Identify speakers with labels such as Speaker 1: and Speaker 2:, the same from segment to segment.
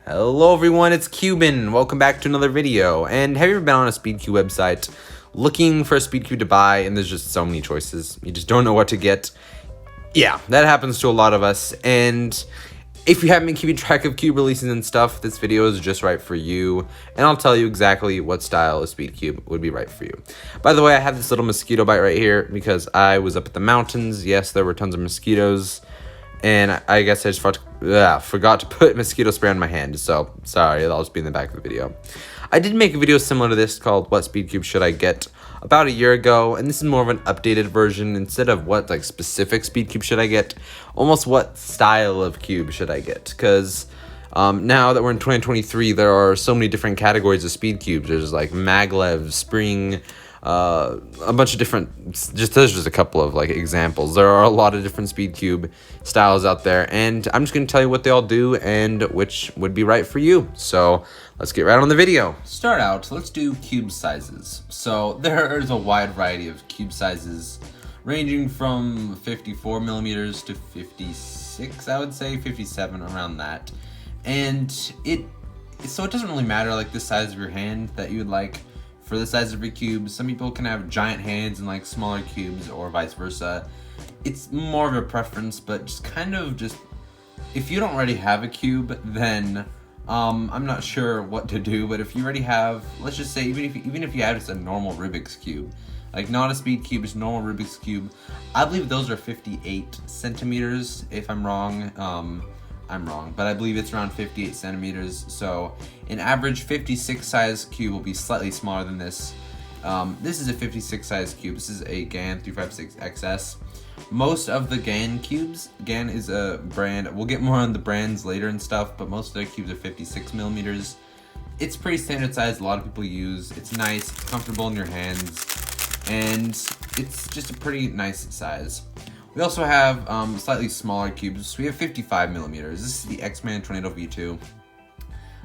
Speaker 1: Hello everyone, it's Cuban. Welcome back to another video. And have you ever been on a SpeedCube website looking for a SpeedCube to buy and there's just so many choices? You just don't know what to get. Yeah, that happens to a lot of us. And if you haven't been keeping track of cube releases and stuff, this video is just right for you. And I'll tell you exactly what style of SpeedCube would be right for you. By the way, I have this little mosquito bite right here because I was up at the mountains. Yes, there were tons of mosquitoes. And I guess I just forgot to put mosquito spray on my hand, so sorry, that'll just be in the back of the video. I did make a video similar to this called What SpeedCube Should I Get about a year ago, and this is more of an updated version. Instead of what specific SpeedCube should I get, almost what style of cube should I get, because now that we're in 2023, there are so many different categories of SpeedCubes. There's like maglev, spring, a bunch of different, there's just a couple of examples. There are a lot of different SpeedCube styles out there, and I'm just going to tell you what they all do and which would be right for you. So let's get right on the video. Start out, let's do cube sizes. So there's a wide variety of cube sizes ranging from 54 millimeters to 56, I would say 57, around that. And so it doesn't really matter the size of your hand that you would like for the size of your cube. Some people can have giant hands and smaller cubes, or vice versa. It's more of a preference, but just if you don't already have a cube, then I'm not sure what to do. But if you already have, let's just say, even if you have just a normal Rubik's cube, not a SpeedCube, just normal Rubik's cube, I believe those are 58 centimeters. If I'm wrong, I'm wrong, but I believe it's around 58 centimeters. So an average 56 size cube will be slightly smaller than this. This is a 56 size cube. This is a GAN 356XS. Most of the GAN cubes, GAN is a brand, we'll get more on the brands later and stuff, but most of their cubes are 56 millimeters. It's pretty standard size, a lot of people use. It's nice, it's comfortable in your hands, and it's just a pretty nice size. We also have slightly smaller cubes. We have 55 millimeters. This is the X-Man Tornado V2.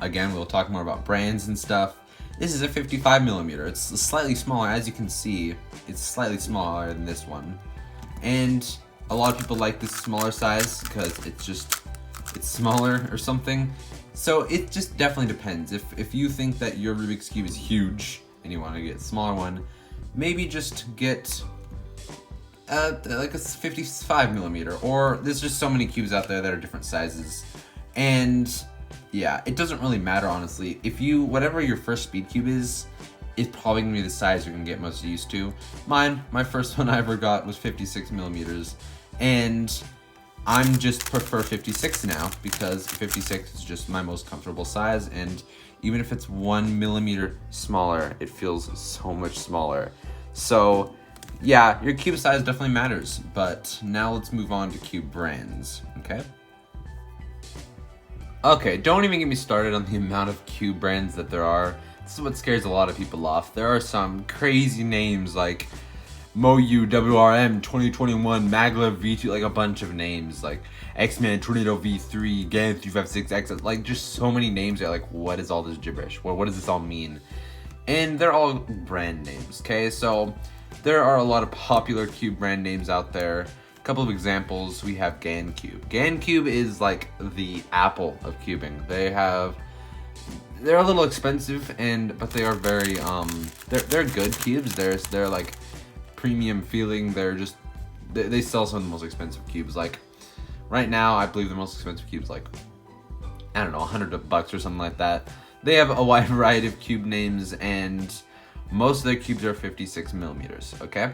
Speaker 1: Again, we'll talk more about brands and stuff. This is a 55 millimeter. It's slightly smaller, as you can see. It's slightly smaller than this one. And a lot of people like this smaller size because it's smaller or something. So it just definitely depends. If you think that your Rubik's Cube is huge and you want to get a smaller one, maybe just get a 55 millimeter, or there's just so many cubes out there that are different sizes. And yeah, it doesn't really matter, honestly. Whatever your first SpeedCube is, it's probably gonna be the size you're gonna get most used to. My first one I ever got was 56 millimeters, and I'm just prefer 56 now because 56 is just my most comfortable size, and even if it's 1 millimeter smaller, it feels so much smaller. So yeah, your cube size definitely matters, but now let's move on to cube brands, okay? Okay, don't even get me started on the amount of cube brands that there are. This is what scares a lot of people off. There are some crazy names like Moyu, WRM, 2021, maglev V2, a bunch of names, X-Man, Tornado V3, GAN 356X, just so many names that what is all this gibberish? What does this all mean? And they're all brand names, okay? So there are a lot of popular cube brand names out there. A couple of examples, we have GANCube. GANCube is the Apple of cubing. They're a little expensive, but they are very they're good cubes. They're premium feeling. They sell some of the most expensive cubes. Right now, I believe the most expensive cubes I don't know, $100 or something like that. They have a wide variety of cube names, and most of their cubes are 56 millimeters, okay?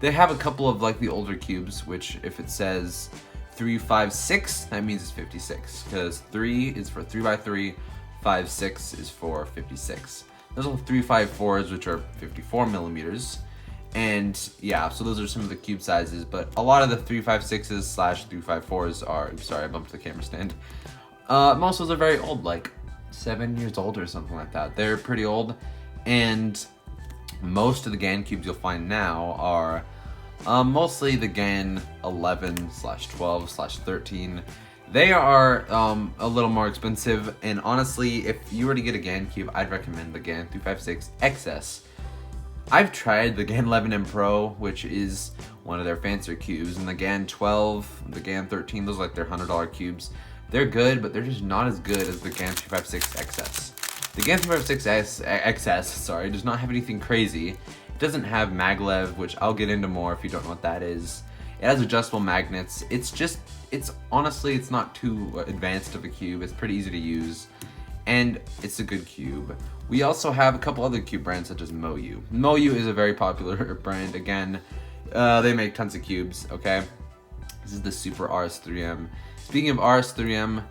Speaker 1: They have a couple of the older cubes, which if it says 356, that means it's 56, because 3 is for 3x3, 56 is for 56. There's also 354s, which are 54 millimeters, and yeah, so those are some of the cube sizes, but a lot of the 356s / 354s are, sorry, I bumped the camera stand. Most of those are very old, 7 years old or something like that. They're pretty old, and most of the GAN cubes you'll find now are mostly the GAN 11/12/13. They are a little more expensive, and honestly, if you were to get a GAN cube, I'd recommend the GAN 356XS. I've tried the GAN 11M Pro, which is one of their fancier cubes, and the GAN 12, the GAN 13, those are their $100 cubes. They're good, but they're just not as good as the GAN 356 XS. The GAN 356 XS, sorry, does not have anything crazy. It doesn't have maglev, which I'll get into more if you don't know what that is. It has adjustable magnets. It's honestly, it's not too advanced of a cube. It's pretty easy to use, and it's a good cube. We also have a couple other cube brands such as Moyu. Moyu is a very popular brand. Again, they make tons of cubes, okay? This is the Super RS3M. Speaking of RS3M,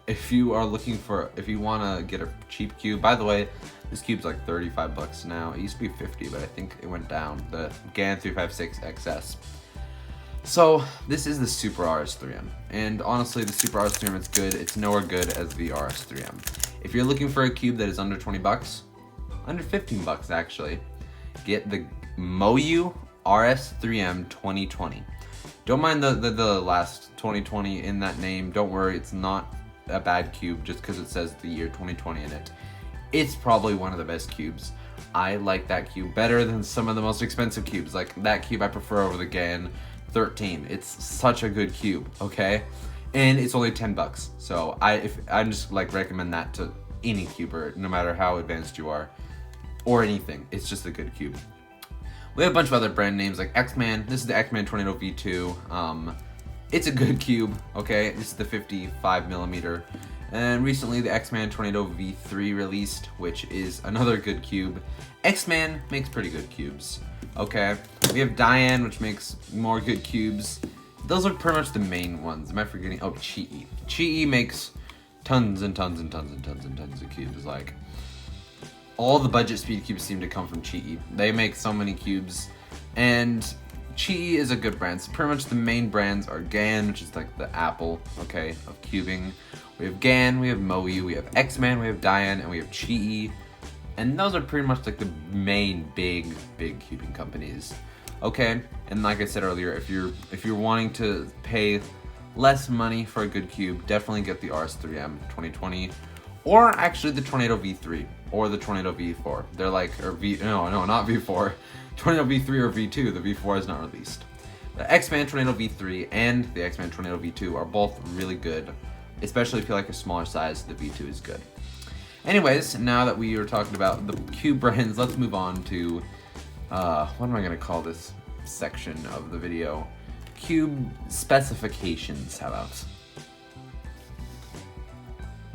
Speaker 1: if you are looking for, if you want to get a cheap cube, by the way, this cube's like 35 bucks now. It used to be 50, but I think it went down. The GAN 356 XS. So this is the Super RS3M, and honestly, the Super RS3M is good. It's nowhere good as the RS3M. If you're looking for a cube that is under 20 bucks, under 15 bucks actually, get the Moyu RS3M 2020. Don't mind the last 2020 in that name. Don't worry, it's not a bad cube just because it says the year 2020 in it. It's probably one of the best cubes. I like that cube better than some of the most expensive cubes. Like that cube I prefer over the GAN 13. It's such a good cube, okay? And it's only 10 bucks. So I just like recommend that to any cuber, no matter how advanced you are or anything. It's just a good cube. We have a bunch of other brand names like X-Man. This is the X-Man Tornado V2. It's a good cube, okay? This is the 55 millimeter. And recently the X-Man Tornado V3 released, which is another good cube. X-Man makes pretty good cubes, okay? We have Diane, which makes more good cubes. Those are pretty much the main ones. Am I forgetting? Oh, Chi-E. Chi-E makes tons and tons and tons and tons and tons of cubes. Like, all the budget speed cubes seem to come from Chi-E. They make so many cubes, and Chi-E is a good brand. So pretty much the main brands are GAN, which is like the Apple, okay, of cubing. We have GAN, we have Moyu, we have X-Man, we have Diane, and we have Chi-E. And those are pretty much like the main big cubing companies. Okay, and like I said earlier, if you're wanting to pay less money for a good cube, definitely get the RS3M 2020, or actually the Tornado V3 or the Tornado V4. They're like, or no, not V4, Tornado V3 or V2. The V4 is not released. The X-Man Tornado V3 and the X-Man Tornado V2 are both really good, especially if you like a smaller size. The V2 is good. Anyways, now that we are talking about the cube brands, let's move on to what am I gonna call this section of the video? Cube specifications, how about?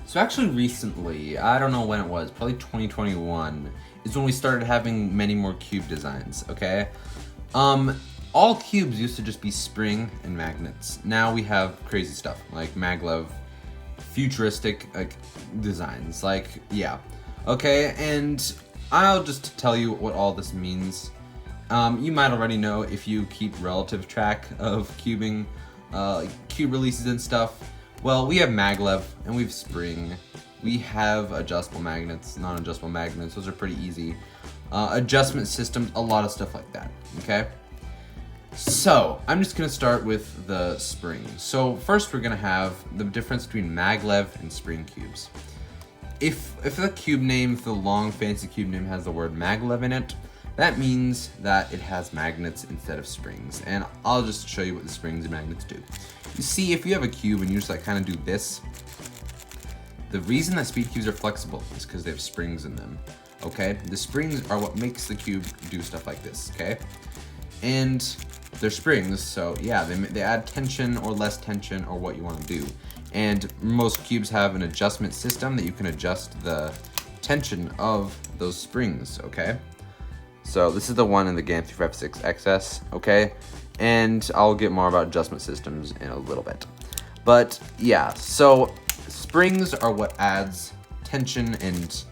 Speaker 1: So actually recently, I don't know when it was, probably 2021, is when we started having many more cube designs, okay? All cubes used to just be spring and magnets. Now we have crazy stuff, like maglev, futuristic like designs, like, yeah. Okay, and I'll just tell you what all this means. You might already know if you keep relative track of cubing, cube releases and stuff. Well, we have maglev and we have spring. We have adjustable magnets, non-adjustable magnets. Those are pretty easy. Adjustment systems, a lot of stuff like that, okay? So, I'm just gonna start with the spring. So first we're gonna have the difference between maglev and spring cubes. If the cube name, if the long fancy cube name has the word maglev in it, that means that it has magnets instead of springs. And I'll just show you what the springs and magnets do. You see, if you have a cube and you just like kind of do this, the reason that speed cubes are flexible is because they have springs in them, okay? The springs are what makes the cube do stuff like this, okay? And they're springs, so yeah, they add tension or less tension or what you want to do. And most cubes have an adjustment system that you can adjust the tension of those springs, okay? So this is the one in the GAN 356 XS, okay? And I'll get more about adjustment systems in a little bit. But yeah, so springs are what adds tension and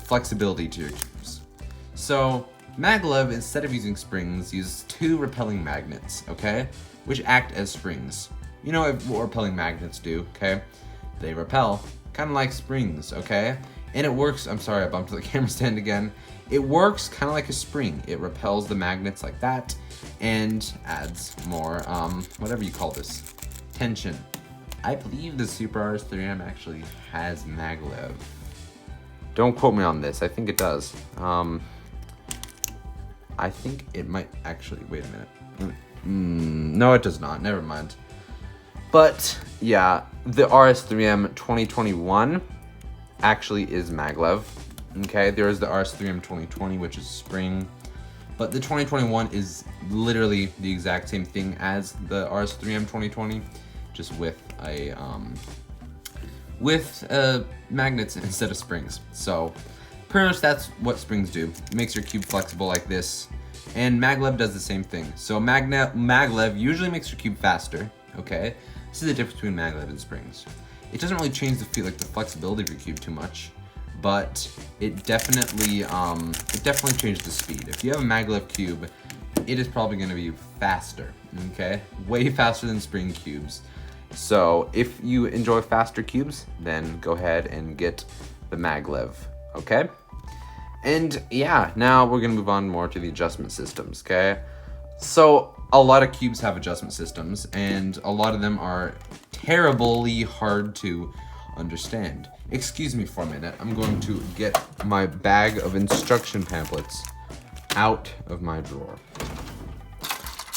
Speaker 1: flexibility to your cubes. So maglev, instead of using springs, uses two repelling magnets, okay? Which act as springs. You know what repelling magnets do, okay? They repel, kind of like springs, okay? And it works, I'm sorry, I bumped the camera stand again. It works kind of like a spring. It repels the magnets like that and adds more, whatever you call this, tension. I believe the Super RS3M actually has maglev. Don't quote me on this, I think it does. I think it might actually, wait a minute. No, it does not, never mind. But yeah, the RS3M 2021 actually is maglev. Okay, there is the RS3M 2020, which is spring, but the 2021 is literally the exact same thing as the RS3M 2020, just with magnets instead of springs. So pretty much that's what springs do. It makes your cube flexible like this, and maglev does the same thing. So maglev usually makes your cube faster. Okay, this is the difference between maglev and springs. It doesn't really change the flexibility of your cube too much, but it definitely changes the speed. If you have a maglev cube, it is probably going to be faster. Okay, way faster than spring cubes. So if you enjoy faster cubes, then go ahead and get the maglev. Okay, and yeah, now we're gonna move on more to the adjustment systems. Okay, so a lot of cubes have adjustment systems, and a lot of them are terribly hard to understand. Excuse me for a minute. I'm going to get my bag of instruction pamphlets out of my drawer,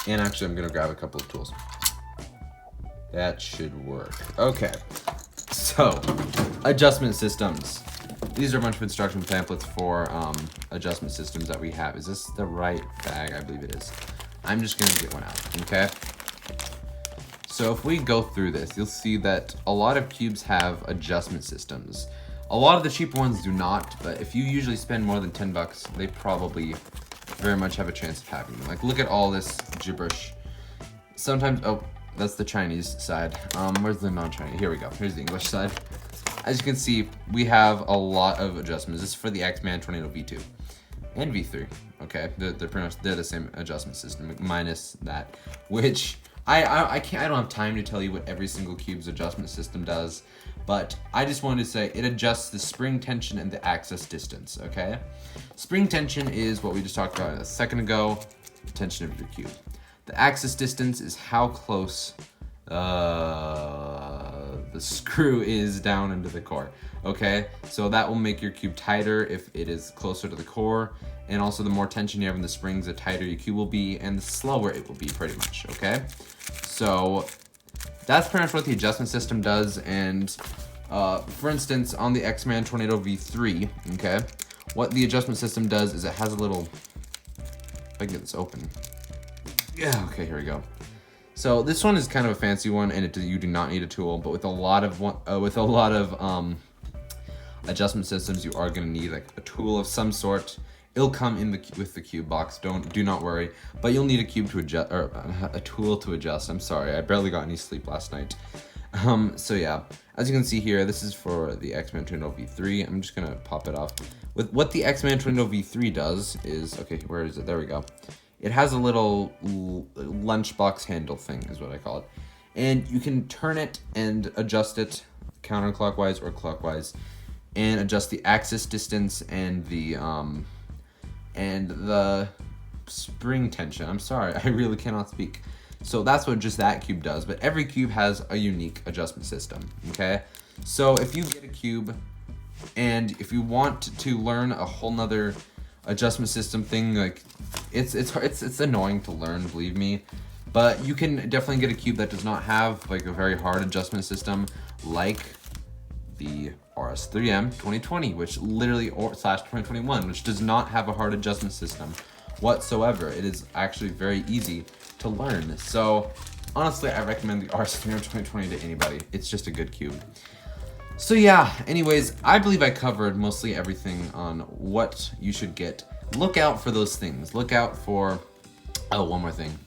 Speaker 1: and actually I'm gonna grab a couple of tools. That should work. Okay, so adjustment systems. These are a bunch of instruction pamphlets for adjustment systems that we have. Is this the right bag? I believe it is. I'm just gonna get one out, okay? So if we go through this, you'll see that a lot of cubes have adjustment systems. A lot of the cheaper ones do not, but if you usually spend more than 10 bucks, they probably very much have a chance of having them. Like, look at all this gibberish. Sometimes, oh, that's the Chinese side. Where's the non-Chinese? Here we go. Here's the English side. As you can see, we have a lot of adjustments. This is for the X-Man Tornado V2 and V3. Okay, they're pretty much the same adjustment system, minus that, which I don't have time to tell you what every single cube's adjustment system does, but I just wanted to say it adjusts the spring tension and the axis distance. Okay, spring tension is what we just talked about a second ago, the tension of your cube. The axis distance is how close the screw is down into the core. Okay, so that will make your cube tighter if it is closer to the core, and also the more tension you have in the springs, the tighter your cube will be, and the slower it will be, pretty much. Okay, so that's pretty much what the adjustment system does. And for instance, on the X-Man Tornado V3, okay, what the adjustment system does is it has a little, if I can get this open. Yeah, okay, here we go. So this one is kind of a fancy one, and you do not need a tool, but with a lot of adjustment systems, you are going to need like a tool of some sort. It'll come in with the cube box. Do not worry, but you'll need a cube to adjust, or a tool to adjust. I'm sorry, I barely got any sleep last night. So yeah, as you can see here, this is for the X-Man Tornado V3. I'm just gonna pop it off. With what the X-Man Tornado V3 does is, okay, where is it? There we go. It has a little lunchbox handle thing, is what I call it. And you can turn it and adjust it counterclockwise or clockwise, and adjust the axis distance and the spring tension. I'm sorry, I really cannot speak. So that's what just that cube does, but every cube has a unique adjustment system, okay? So if you get a cube, and if you want to learn a whole nother adjustment system thing, like it's annoying to learn, believe me, but you can definitely get a cube that does not have like a very hard adjustment system, like the RS3M 2020, which literally slash 2021, which does not have a hard adjustment system whatsoever. It is actually very easy to learn. So honestly, I recommend the RS3M 2020 to anybody. It's just a good cube. So yeah, anyways, I believe I covered mostly everything on what you should get. Look out for those things. Look out for, oh, one more thing.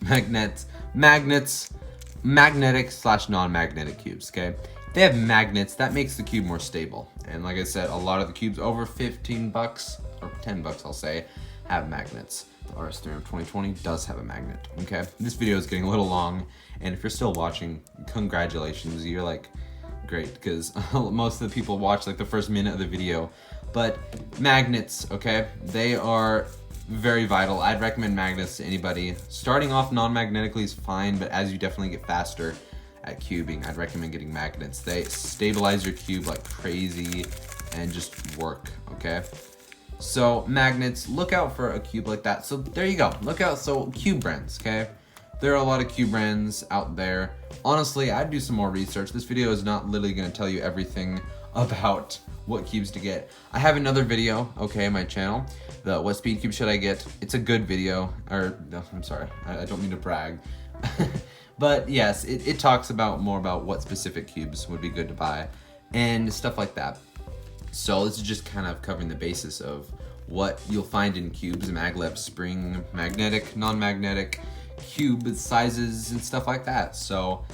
Speaker 1: Magnetic slash non-magnetic cubes, okay? They have magnets, that makes the cube more stable. And like I said, a lot of the cubes over 15 bucks, or 10 bucks I'll say, have magnets. The RS3M 2020 does have a magnet, okay? This video is getting a little long, and if you're still watching, congratulations, you're like, great, because most of the people watch like the first minute of the video. But magnets, okay, they are very vital. I'd recommend magnets to anybody. Starting off non-magnetically is fine, but as you definitely get faster at cubing, I'd recommend getting magnets. They stabilize your cube like crazy and just work, okay? So magnets, look out for a cube like that. So there you go, look out, so cube brands, okay? There are a lot of cube brands out there. Honestly, I'd do some more research. This video is not literally going to tell you everything about what cubes to get. I have another video, okay, on my channel, the what speed cube should I get. It's a good video, or no, I'm sorry, I don't mean to brag. But yes, it talks about more about what specific cubes would be good to buy and stuff like that. So this is just kind of covering the basis of what you'll find in cubes, maglev, spring, magnetic, non-magnetic, cube sizes and stuff like that. So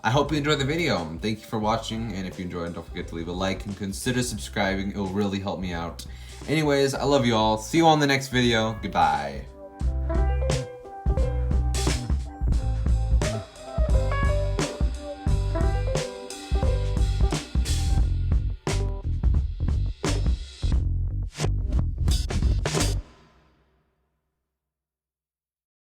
Speaker 1: I hope you enjoyed the video. Thank you for watching, and if you enjoyed, don't forget to leave a like and consider subscribing. It will really help me out. Anyways, I love you all. See you all in the next video. Goodbye.